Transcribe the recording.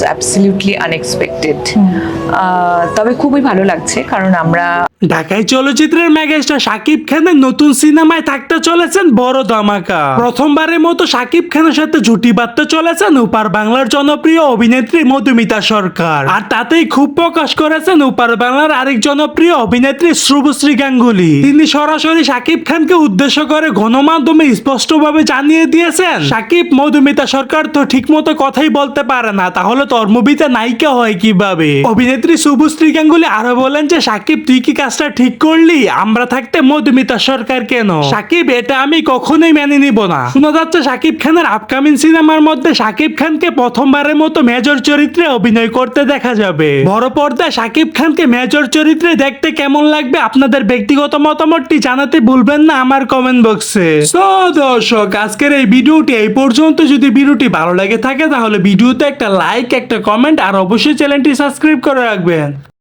Absolutely unexpected. তবে খুবই ভালো লাগছে, কারণ আমরা ঢাকায় চলচ্চিত্রের মেগাস্টার শাকিব খানের নতুন সিনেমায় থাকতে চলেছেন বড় ধামাকা। প্রথমবারের মতো শাকিব খানের সাথে জুটি বাঁধতে চলেছেন ওপার বাংলার জনপ্রিয় অভিনেত্রী মধুমিতা সরকার। আর তাতেই খুব প্রকাশ করেছেন ওপার বাংলার আরেক জনপ্রিয় অভিনেত্রী শুভশ্রী গাঙ্গুলি। তিনি সরাসরি শাকিব খানকে উদ্দেশ্য করে গণমাধ্যমে স্পষ্টভাবে জানিয়ে দিয়েছেন, শাকিব, মধুমিতা সরকার তো ঠিক মতো কথাই বলতে পারে না, তাহলে তোর মুভিতে নায়িকা হয় কিভাবে। অভিনেত্রী শুভশ্রী গাঙ্গুলি আরো বলেন যে, শাকিব তুই কি কাজটা ঠিক করলি? আমরা থাকতে মধুমিতা সরকার কেন? শাকিব, এটা আমি কখনোই মেনে নিব না। শোনা যাচ্ছে শাকিব খানের আপকামিং সিনেমার মধ্যে শাকিব খানকে প্রথমবারের মতো মেজর চরিত্রে অভিনয় করতে দেখা যাবে। বড় পর্দায় শাকিব খানকে মেজর চরিত্রে দেখতে কেমন লাগবে আপনাদের ব্যক্তিগত মতামতটি জানাতে ভুলবেন না আমার কমেন্ট বক্সে। সো দর্শক, আজকের এই ভিডিওটি এই পর্যন্ত। যদি ভিডিওটি ভালো লাগে থাকে তাহলে ভিডিওতে একটা লাইক, একটা কমেন্ট আর অবশ্যই চ্যানেলটি সাবস্ক্রাইব করে রাখবেন।